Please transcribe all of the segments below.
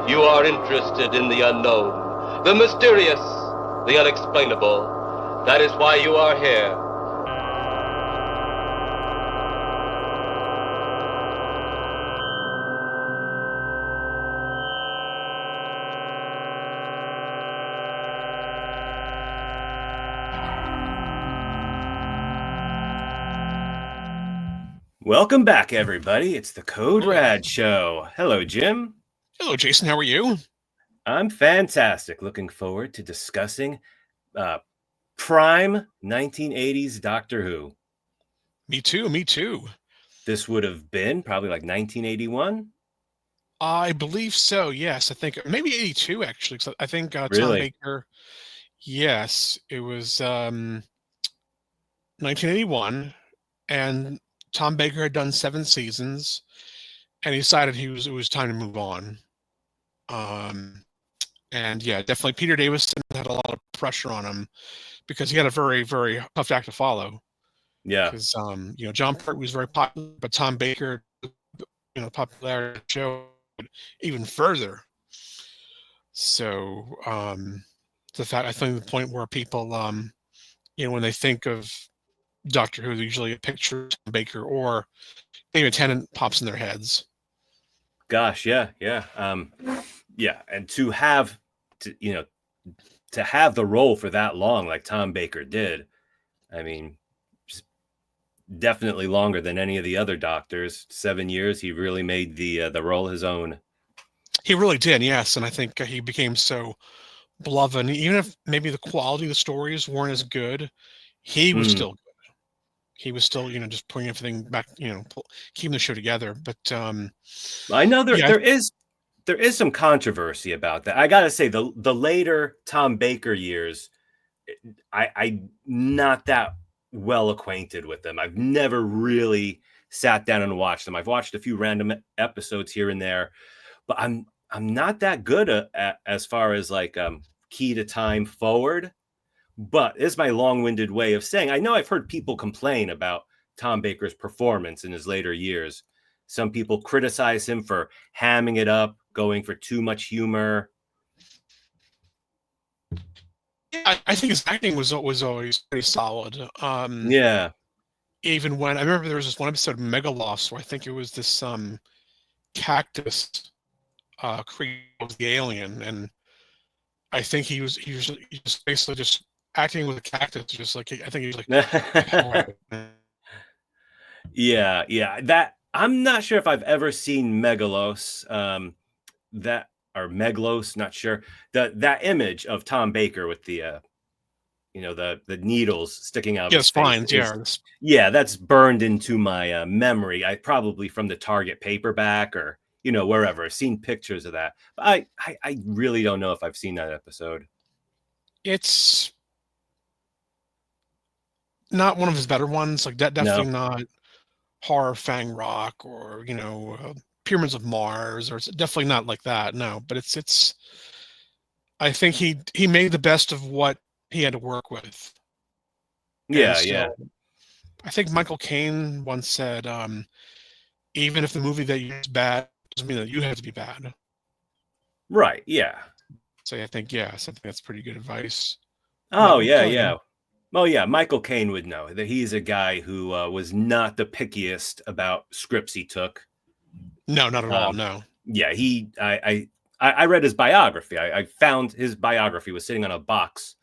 You are interested in the unknown, the mysterious, the unexplainable. That is why you are here. Welcome back, everybody. It's the Code RAD show. Hello, Jim. Hello, Jason. How are you? I'm fantastic. Looking forward to discussing prime 1980s Doctor Who. Me too. This would have been probably like 1981. I believe so, yes. I think maybe 82, actually. I think Tom Really? Baker, yes, it was 1981, and Tom Baker had done 7 seasons, and he decided it was time to move on. And yeah, definitely Peter Davison had a lot of pressure on him because he had a very, very tough act to follow. Yeah. Because John Pert was very popular, but Tom Baker, popularity showed even further. So the fact, I think, the point where people, when they think of Doctor Who, usually a picture of Tom Baker or David Tennant pops in their heads. Gosh, yeah. And to have the role for that long, like Tom Baker did, I mean, definitely longer than any of the other Doctors. 7 years, he really made the role his own. He really did, yes, and I think he became so beloved. And even if maybe the quality of the stories weren't as good, he was still good. He was still, just putting everything back, keeping the show together. But I know there is some controversy about that. I gotta say, the later Tom Baker years, I'm not that well acquainted with them. I've never really sat down and watched them. I've watched a few random episodes here and there, but I'm not that good at as far as like key to time forward. But it's my long-winded way of saying, I know I've heard people complain about Tom Baker's performance in his later years. Some people criticize him for hamming it up, going for too much humor. Yeah, I think his acting was always pretty solid. Yeah. Even when I remember there was this one episode of Megalost where I think it was this cactus creature was the alien, and I think he was just basically just acting with a cactus, just like I think he was like. Yeah. That I'm not sure if I've ever seen Megalos. Meglos, not sure. That image of Tom Baker with the the needles sticking out of his face. Yeah, that's burned into my memory. I probably from the Target paperback or wherever. I've seen pictures of that. But I really don't know if I've seen that episode. It's not one of his better ones. Like definitely not Horror Fang Rock or Pyramids of Mars, or it's definitely not like that. No, but it's. I think he made the best of what he had to work with. Yeah. I think Michael Caine once said, even if the movie that you is bad, doesn't mean that you have to be bad. Right, yeah. So I think that's pretty good advice. Oh, yeah. Oh, yeah, Michael Caine would know that he's a guy who was not the pickiest about scripts he took. No, not at all, no. Yeah, I read his biography. I found his biography was sitting on a box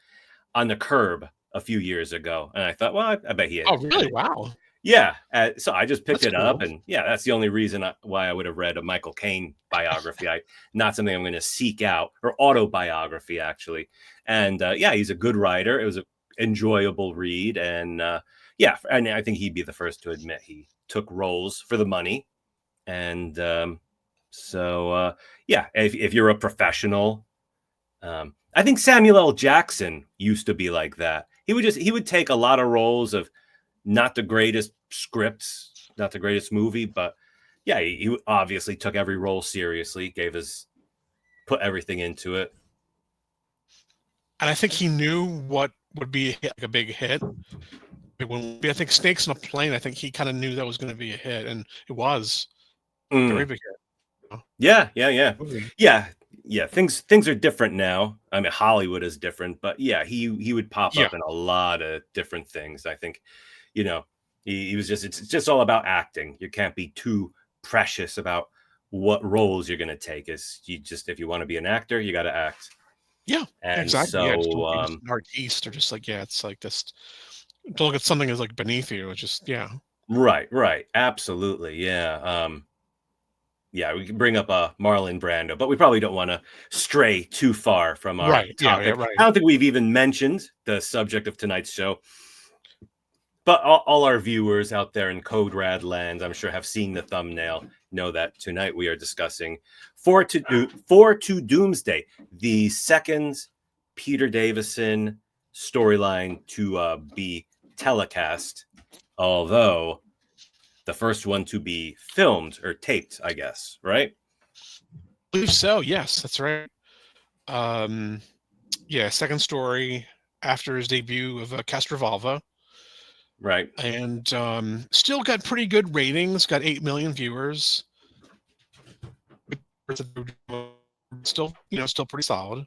on the curb a few years ago, and I thought, well, I bet he had. Oh, really? Wow. Yeah, so I just picked it up, and that's the only reason why I would have read a Michael Caine biography. Not something I'm going to seek out, or autobiography, actually. And he's a good writer. It was an enjoyable read, and and I think he'd be the first to admit he took roles for the money. And if you're a professional, I think Samuel L. Jackson used to be like that. He would take a lot of roles of not the greatest scripts, not the greatest movie, but he obviously took every role seriously, put everything into it. And I think he knew what would be a big hit. I think Snakes on a Plane, I think he kind of knew that was going to be a hit, and it was. Very big hit. Yeah. yeah, things are different now. I mean, Hollywood is different, but yeah, he would pop up in a lot of different things. I think, you know, he was just, it's just all about acting. You can't be too precious about what roles you're going to take. Is you just, if you want to be an actor, you got to act. Yeah, And exactly. Yeah, just don't be so, just an artiste or just like, yeah, it's like this. Don't look at something as like beneath you. It's just, yeah. right, absolutely, yeah. Yeah, we can bring up Marlon Brando, but we probably don't want to stray too far from our Right. Yeah. topic. Right. I don't think we've even mentioned the subject of tonight's show, but all our viewers out there in Code Rad lands, I'm sure, have seen the thumbnail, know that tonight we are discussing Four to Doomsday, the second Peter Davison storyline to be telecast, although the first one to be filmed or taped, I guess, right? I believe so. Yes, that's right. Yeah, second story after his debut of Castrovalva. Right. And still got pretty good ratings. Got 8 million viewers. Still, still pretty solid.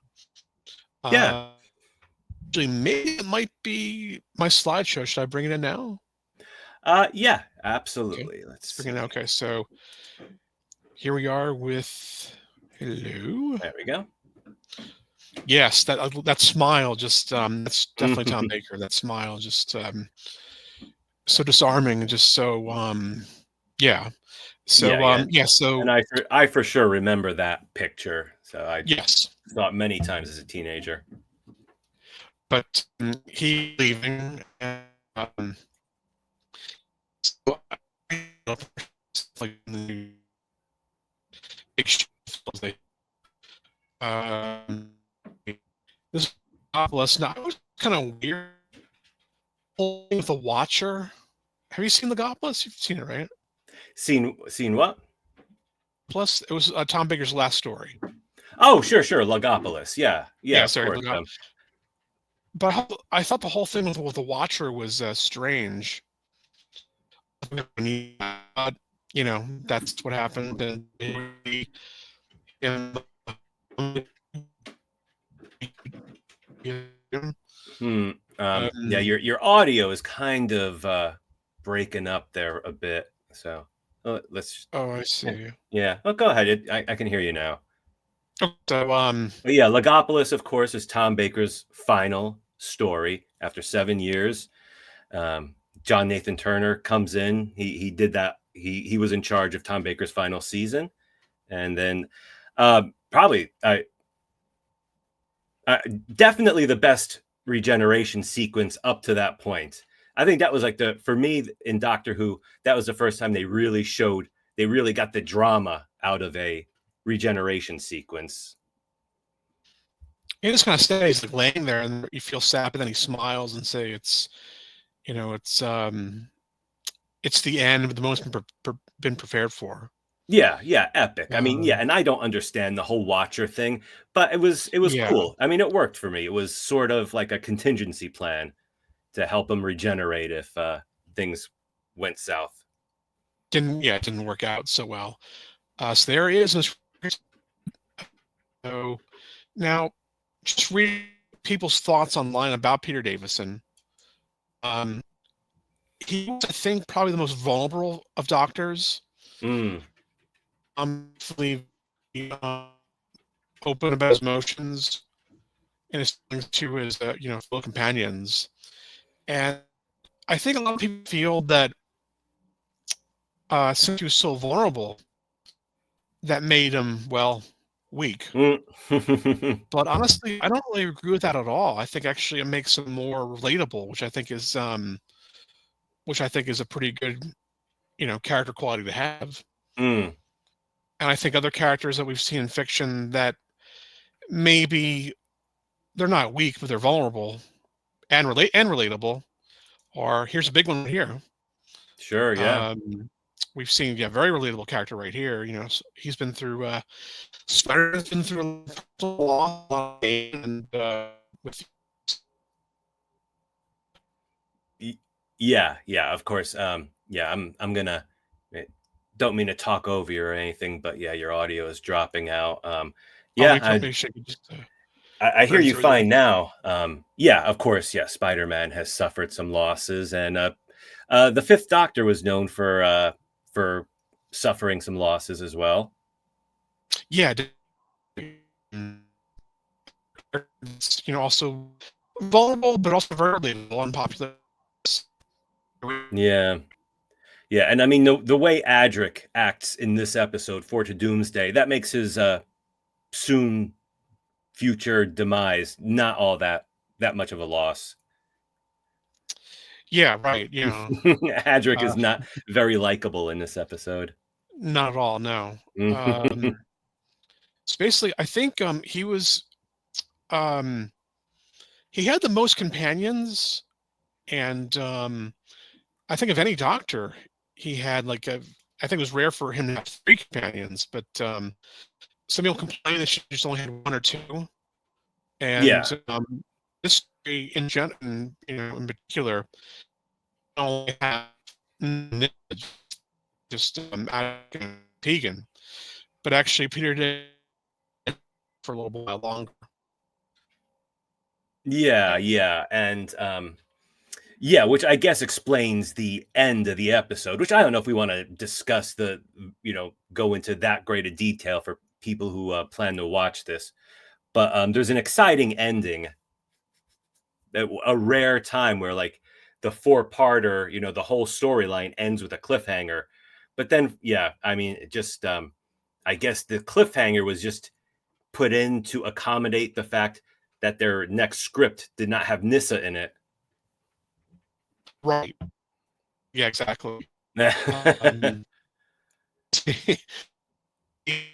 Yeah. Actually, maybe it might be my slideshow. Should I bring it in now? Yeah, Okay, absolutely. Let's bring it see. in. Okay, so here we are with hello. There we go. Yes, that smile just that's definitely Tom Baker. That smile just so disarming, just so yeah. So Yeah. yeah, so And I for sure remember that picture. So I yes. saw it many times as a teenager. But he leaving and so like the big um this Goblus now it was kind of weird with the Watcher. Have you seen the Goblus? You've seen it, right? Seen what? Plus, it was Tom Baker's last story. Oh, sure. Logopolis. Yeah, Yeah, of sorry. course. But I thought the whole thing with the Watcher was strange. That's what happened. And Yeah, your audio is kind of breaking up there a bit. So let's. Oh, I see. Yeah. Oh, go ahead. I can hear you now. So But yeah, Logopolis, of course, is Tom Baker's final story after 7 years. John Nathan Turner comes in. He did that. He was in charge of Tom Baker's final season, and then probably definitely the best regeneration sequence up to that point. I think that was like for me in Doctor Who, that was the first time they really got the drama out of a regeneration sequence. he just kind of stays like laying there, and you feel sad, but then he smiles and say, "It's it's the end, but the moment's been prepared for." Yeah, epic. I mean, yeah, and I don't understand the whole Watcher thing, but it was Yeah. cool. I mean, it worked for me. It was sort of like a contingency plan to help him regenerate if things went south. It didn't work out so well. So there he is. So now, just read people's thoughts online about Peter Davison. He was, I think, probably the most vulnerable of doctors. Mm. Open about his emotions and his feelings to his, fellow companions. And I think a lot of people feel that since he was so vulnerable, that made him, well, weak. Mm. But honestly, I don't really agree with that at all. I think actually it makes him more relatable, which I think is a pretty good, character quality to have. Mm. And I think other characters that we've seen in fiction that maybe they're not weak, but they're vulnerable and relatable. Or here's a big one right here. Sure, yeah. We've seen very relatable character right here. He's been through Spider-Man's been through a lot, and with Yeah, of course. Yeah, I'm gonna don't mean to talk over you or anything, but yeah, your audio is dropping out. Yeah, maybe she could just, I hear run you through them. fine now. Yeah, of course. Yeah, Spider-Man has suffered some losses, and the Fifth Doctor was known for suffering some losses as well. Yeah, also vulnerable, but also very unpopular. Yeah, yeah, and I mean the way Adric acts in this episode for To Doomsday, that makes his soon future demise not all that much of a loss. Yeah, right. Adric is not very likable in this episode. Not at all. No. So basically, I think um, he had the most companions, and I think of any doctor, he had I think it was rare for him to have three companions, but some people complain that she just only had one or two, Yeah, and this in particular, only have just Attic and Tegan, but actually Peter did for a little while longer. yeah, and yeah, which I guess explains the end of the episode, which I don't know if we want to discuss go into that great a detail for people who plan to watch this. But there's an exciting ending, a rare time where like the four-parter, the whole storyline ends with a cliffhanger. But then, yeah, I mean, it just, I guess the cliffhanger was just put in to accommodate the fact that their next script did not have Nissa in it. Right. Yeah, exactly.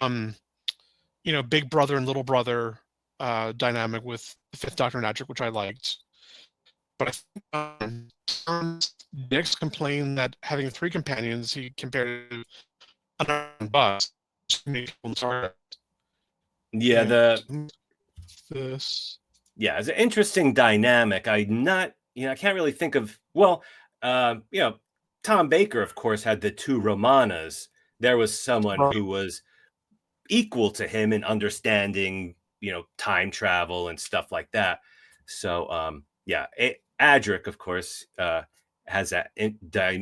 Um, um, big brother and little brother dynamic with the Fifth Doctor and Adric, which I liked. But I think Dix complained that having three companions, he compared it to a bus. Yeah, This. yeah, it's an interesting dynamic. I can't really think of, well, Tom Baker, of course, had the two Romanas. There was someone Right. who was equal to him in understanding, time travel and stuff like that. So, yeah, Adric, of course, has that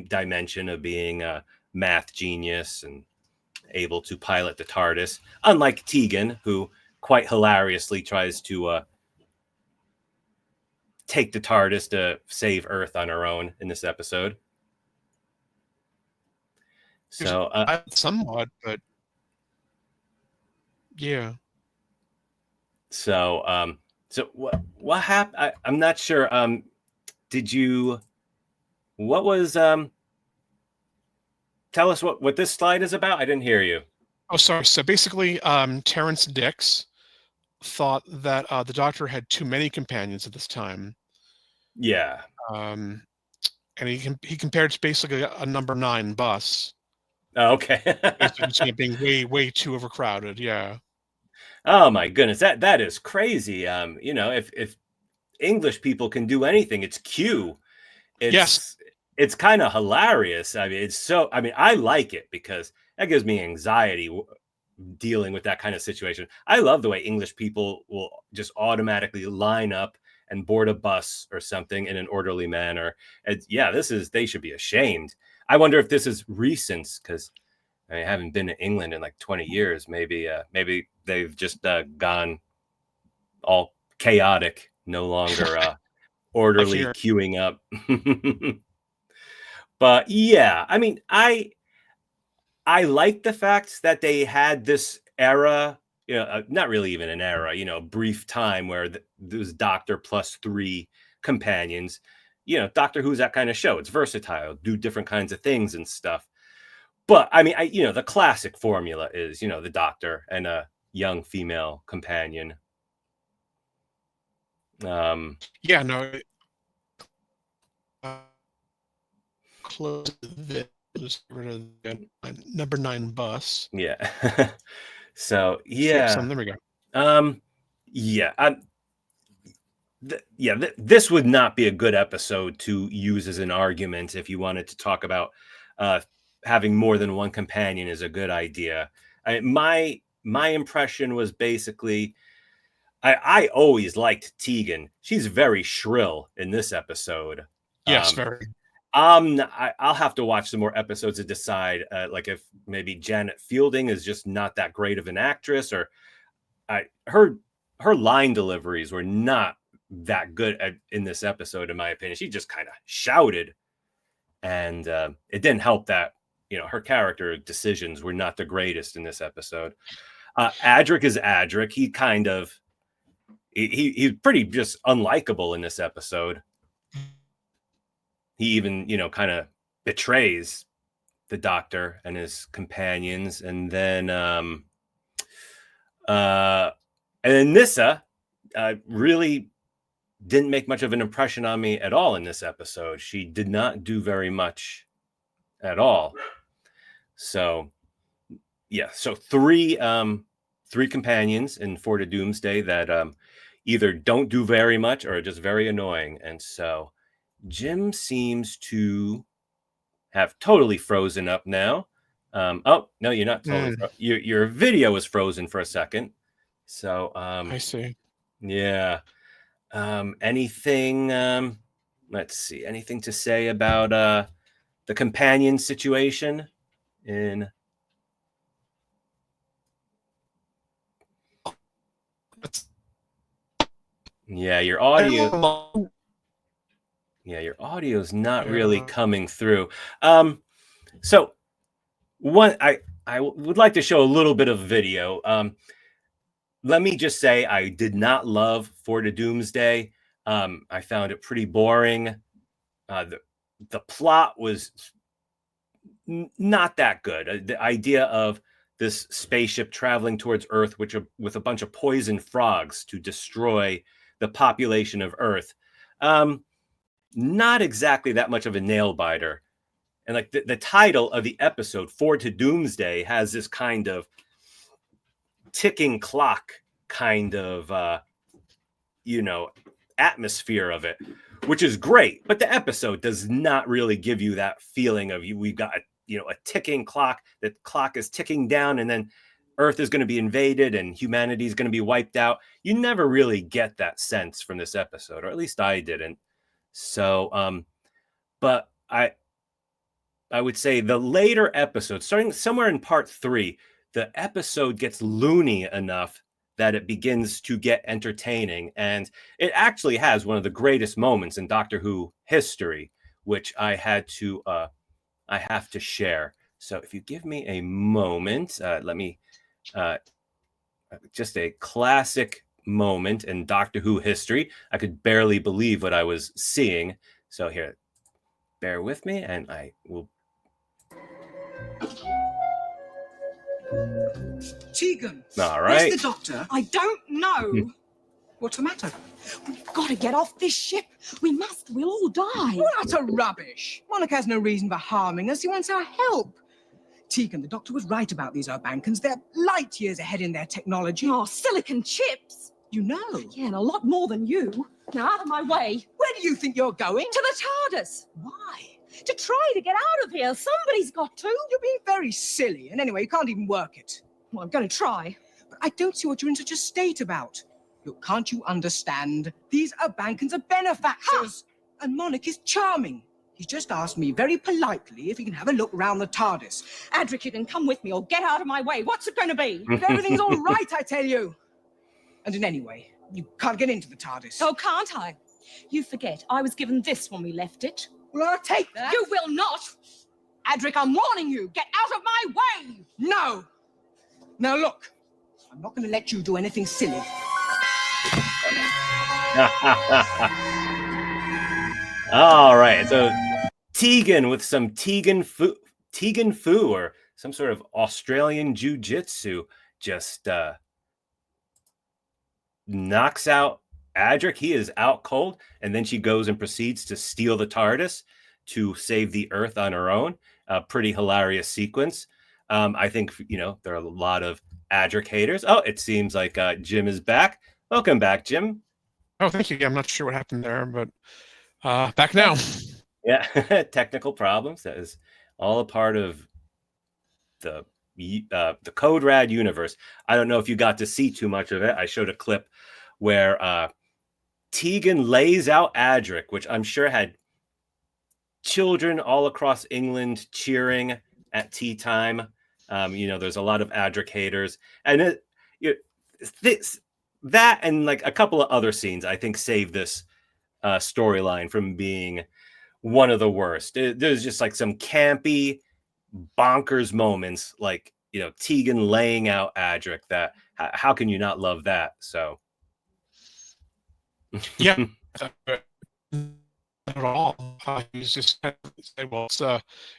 dimension of being a math genius and able to pilot the TARDIS, unlike Tegan, who quite hilariously tries to take the TARDIS to save Earth on her own in this episode. So, somewhat, but yeah. So what happened? I'm not sure. Did you? What was? Tell us what this slide is about. I didn't hear you. Oh, sorry. So basically, Terrence Dix thought that the Doctor had too many companions at this time. Yeah. And he compared to basically a number 9 bus. Oh, okay. It being way too overcrowded. Yeah. Oh my goodness, that is crazy. If English people can do anything, it's Q. Yes. It's kind of hilarious. I mean, I like it because that gives me anxiety dealing with that kind of situation. I love the way English people will just automatically line up and board a bus or something in an orderly manner. And yeah, they should be ashamed. I wonder if this is recent, because I haven't been to England in like 20 years. Maybe they've just gone all chaotic, no longer orderly queuing up. But yeah, I mean, I like the fact that they had this era, not really even an era, brief time where there was Doctor plus 3 companions. Doctor Who's that kind of show. It's versatile, do different kinds of things and stuff. But I mean, the classic formula is, the Doctor and a young female companion. Yeah. No. Close this. Rid of the number 9 bus. Yeah. So yeah. There we go. Yeah. This would not be a good episode to use as an argument if you wanted to talk about having more than one companion is a good idea. My my impression was basically, I always liked Tegan. She's very shrill in this episode. Yes, very. I'll have to watch some more episodes to decide, like if maybe Janet Fielding is just not that great of an actress, or her line deliveries were not that good in this episode, in my opinion. She just kind of shouted, and it didn't help that, you know, her character decisions were not the greatest in this episode. Adric is Adric. He kind of he's pretty just unlikable in this episode. He even, you know, kind of betrays the Doctor and his companions, and then Nyssa really didn't make much of an impression on me at all in this episode. She did not do very much at all. So yeah, so three companions in TO Doomsday that either don't do very much or are just very annoying. And so Jim seems to have totally frozen up now. Oh no, you're not totally. Your video is frozen for a second. So I see. Yeah. Anything? Let's see. Anything to say about the companion situation in? Yeah, your audio. Yeah, your audio is not really coming through. So one, I would like to show a little bit of video. Let me just say, I did not love TO Doomsday. I found it pretty boring. The plot was not that good. The idea of this spaceship traveling towards Earth, with a bunch of poison frogs to destroy the population of Earth. Not exactly that much of a nail biter. And like the title of the episode, TO Doomsday, has this kind of ticking clock kind of, you know, atmosphere of it, which is great. But the episode does not really give you that feeling of we've got a ticking clock. The clock is ticking down, and then Earth is going to be invaded and humanity is going to be wiped out. You never really get that sense from this episode, or at least I didn't. So, but I would say the later episodes, starting somewhere in part 3, the episode gets loony enough that it begins to get entertaining. And it actually has one of the greatest moments in Doctor Who history, which I have to share. So if you give me a moment, let me, just a classic moment in Doctor Who history. I could barely believe what I was seeing. So here, bear with me, and I will. Tegan. All right. Where's the Doctor? I don't know. What's the matter? We've got to get off this ship. We must. We'll all die. What utter rubbish. Monica has no reason for harming us. He wants our help. Tegan, the Doctor was right about these Urbankans. They're light years ahead in their technology. Oh, silicon chips. You know. Yeah, and a lot more than you. Now, out of my way. Where do you think you're going? To the TARDIS. Why? To try to get out of here. Somebody's got to. You're being very silly. And anyway, you can't even work it. Well, I'm going to try. But I don't see what you're in such a state about. Look, can't you understand? These Urbankans are benefactors. Ha! And Monarch is charming. He's just asked me very politely if he can have a look round the TARDIS. Adric, you can come with me or get out of my way. What's it going to be? Everything's all right, I tell you. And in any way, you can't get into the TARDIS. Oh, can't I? You forget, I was given this when we left it. Well, I'll take that. You will not. Adric, I'm warning you. Get out of my way. No. Now, look. I'm not going to let you do anything silly. All right, so Tegan with some Tegan Fu, or some sort of Australian jiu-jitsu, just knocks out Adric. He is out cold, and then she goes and proceeds to steal the TARDIS to save the Earth on her own. A pretty hilarious sequence. I think, there are a lot of Adric haters. Oh, it seems like Jim is back. Welcome back, Jim. Oh, thank you. I'm not sure what happened there, but back now. Yeah, technical problems. That is all a part of the the Code Rad universe. I don't know if you got to see too much of it. I showed a clip where Tegan lays out Adric, which I'm sure had children all across England cheering at tea time. There's a lot of Adric haters, and that and like a couple of other scenes, I think, save this storyline from being one of the worst. There's just like some campy, bonkers moments, like Tegan laying out Adric. That how can you not love that? So yeah. Not at all. He was just say, well,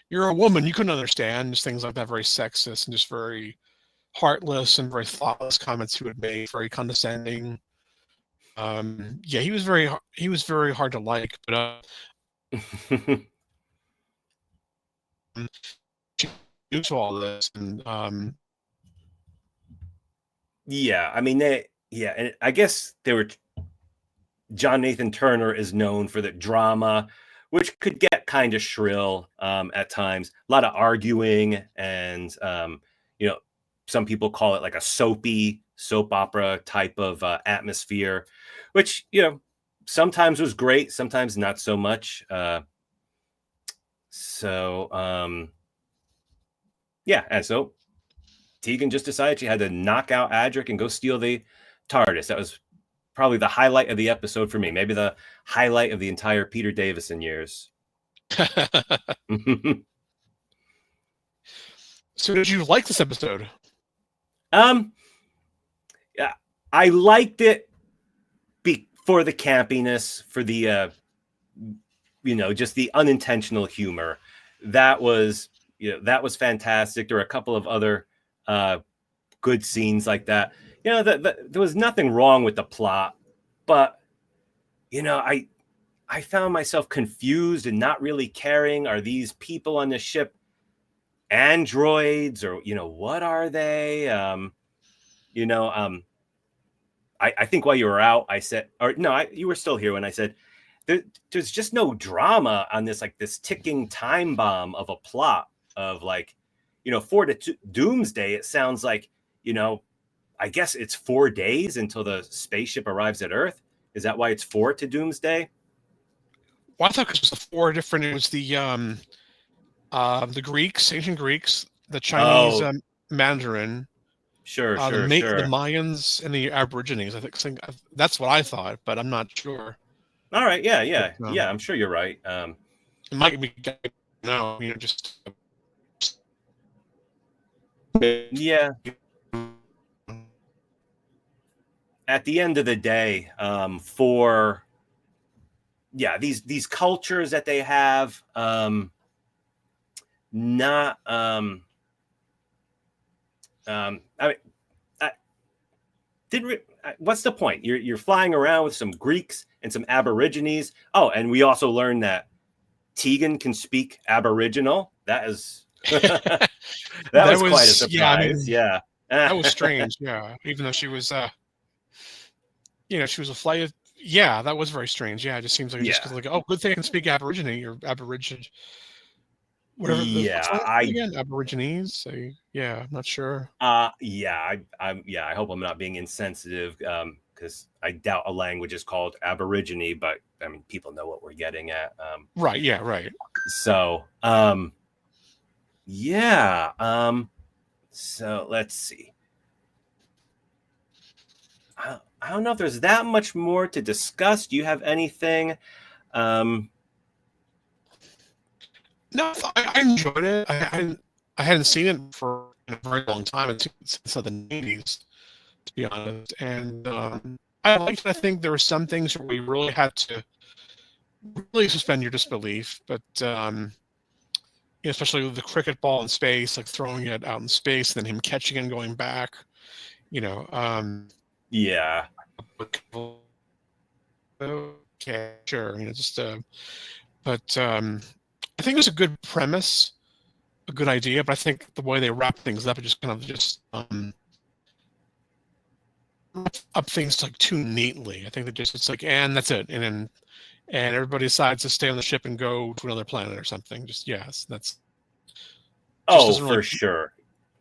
you're a woman, you couldn't understand, just things like that, very sexist and just very heartless and very thoughtless comments he would make, very condescending. Yeah, he was very hard to like, but due to all this, and yeah, I mean and I guess they were. John Nathan Turner is known for the drama, which could get kind of shrill at times. A lot of arguing, and some people call it like a soap opera type of atmosphere, which sometimes was great, sometimes not so much. And so Tegan just decided she had to knock out Adric and go steal the TARDIS. That was probably the highlight of the episode for me. Maybe the highlight of the entire Peter Davison years. So did you like this episode? Yeah, I liked it for the campiness, for the just the unintentional humor. That was fantastic. There were a couple of other good scenes like that. There was nothing wrong with the plot, but I found myself confused and not really caring. Are these people on the ship androids, or what are they? I think while you were out, I said, or no, you were still here when I said there's just no drama on this, like this ticking time bomb of a plot of like, for the Doomsday. It sounds like, I guess it's 4 days until the spaceship arrives at Earth. Is that why it's 4 to Doomsday? Well, I thought it was the 4 different. It was the Greeks, ancient Greeks, the Chinese Mandarin. Sure. The Mayans and the Aborigines. I think that's what I thought, but I'm not sure. All right, yeah. I'm sure you're right. It might be just yeah. At the end of the day, for these cultures that they have, not I mean, what's the point? You're flying around with some Greeks and some Aborigines. Oh, and we also learned that Tegan can speak Aboriginal. That is that was quite a surprise. Yeah, that was strange. Yeah, even though she was she was a flight. Yeah, that was very strange. Yeah, it just seems like just like, oh, good thing I can speak Aborigine or Aborigine. Whatever. Aborigines. So, yeah, I'm not sure. I hope I'm not being insensitive, because I doubt a language is called Aborigine, but I mean, people know what we're getting at. Right. Yeah. Right. So, so let's see. I don't know if there's that much more to discuss. Do you have anything? No, I enjoyed it. I hadn't seen it for a very long time, since the 90s, to be honest. And I liked it. I think there were some things where we really had to really suspend your disbelief, but especially with the cricket ball in space, like throwing it out in space, then him catching it and going back. Yeah. Okay, sure. But I think it was a good premise, a good idea, but I think the way they wrap things up, it just kind of up things like too neatly. I think it's like, and that's it, and everybody decides to stay on the ship and go to another planet or something. Just that's. Oh, for sure.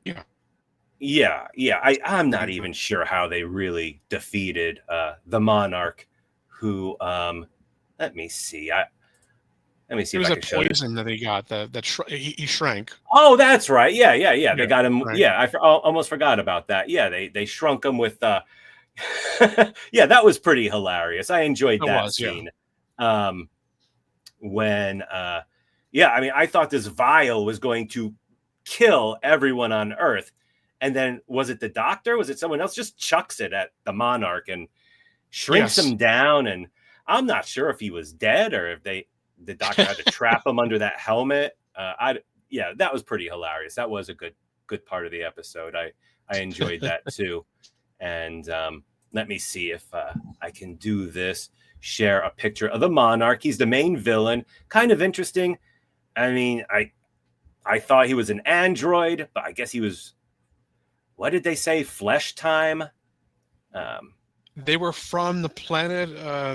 Yeah. I'm not even sure how they really defeated the Monarch, who let me see. Let me see if I can show you. There was a poison that he got he shrank. Oh, that's right. Yeah. They got him. Right. Yeah, I almost forgot about that. Yeah, they shrunk him with. Yeah, that was pretty hilarious. I enjoyed that scene. Yeah. When I mean, I thought this vial was going to kill everyone on Earth, and then was it the doctor? Was it someone else? Just chucks it at the Monarch and shrinks him down. And I'm not sure if he was dead or if the doctor had to trap him under that helmet. That was pretty hilarious. That was a good part of the episode. I enjoyed that too. And let me see if I can do this. Share a picture of the Monarch. He's the main villain. Kind of interesting. I mean, I thought he was an android, but I guess he was, what did they say? Flesh time? They were from the planet, I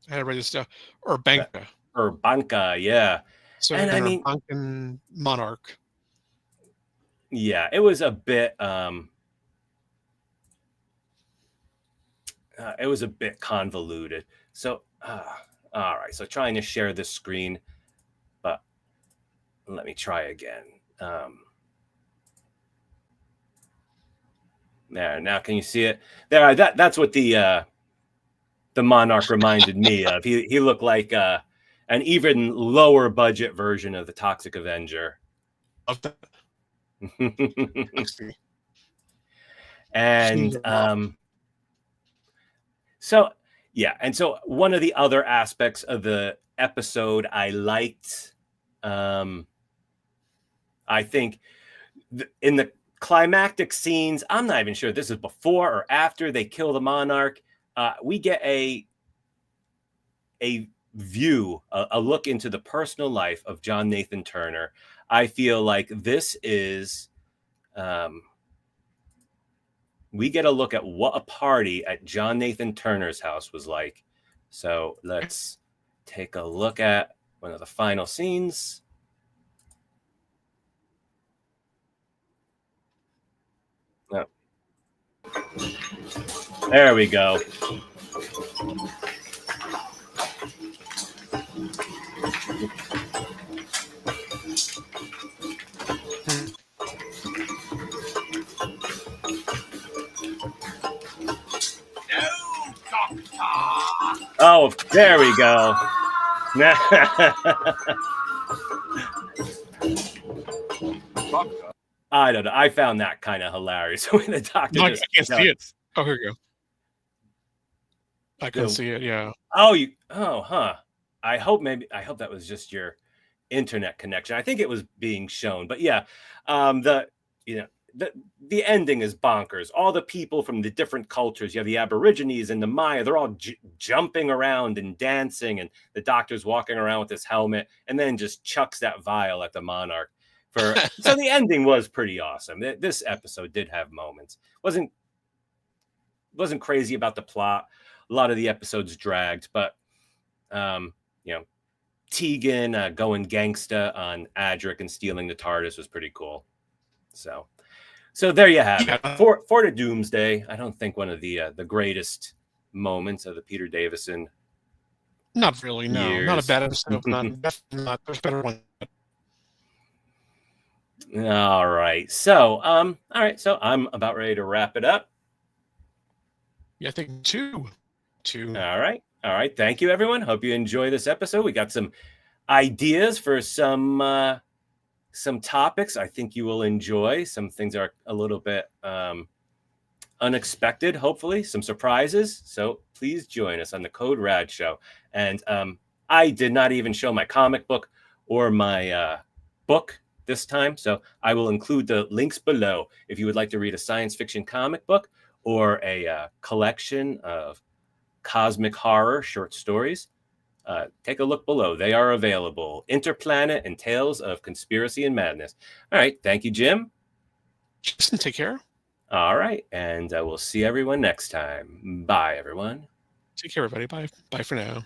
had to write this stuff, Urbanka, yeah. So, and I mean, Urbankan Monarch. Yeah, it was a bit convoluted. So, all right. So trying to share this screen, but let me try again. There, now can you see it? There, that's what the Monarch reminded me of. He looked like an even lower budget version of the Toxic Avenger. And so one of the other aspects of the episode I liked, I think in the climactic scenes, I'm not even sure if this is before or after they kill the Monarch, we get a view, a look into the personal life of John Nathan Turner. I feel like this is we get a look at what a party at John Nathan Turner's house was like. So let's take a look at one of the final scenes. Oh. There we go. Oh, there we go. I don't know. I found that kind of hilarious when the doctor. I can't see it. Oh, here you go. I can see it. Yeah. Huh. I hope that was just your internet connection. I think it was being shown, but yeah, the ending is bonkers. All the people from the different cultures, you have the Aborigines and the Maya, they're all jumping around and dancing, and the doctor's walking around with his helmet and then just chucks that vial at the Monarch. So the ending was pretty awesome. This episode did have moments. Wasn't crazy about the plot. A lot of the episodes dragged, but Tegan going gangsta on Adric and stealing the TARDIS was pretty cool. So there you have it. For the Doomsday, I don't think one of the greatest moments of the Peter Davison. Not really, no. Years. Not a bad episode. Definitely not. There's better one. All right. So So I'm about ready to wrap it up. Yeah, I think two. All right. Thank you, everyone. Hope you enjoy this episode. We got some ideas for some topics I think you will enjoy. Some things are a little bit unexpected, hopefully, some surprises. So please join us on the Code RAD show. And I did not even show my comic book or my book this time. So I will include the links below if you would like to read a science fiction comic book or a collection of cosmic horror short stories. Take a look below. They are available. Interplanet and Tales of Conspiracy and Madness. All right. Thank you, Jim. Justin, take care. All right. And we'll see everyone next time. Bye, everyone. Take care, everybody. Bye. Bye for now.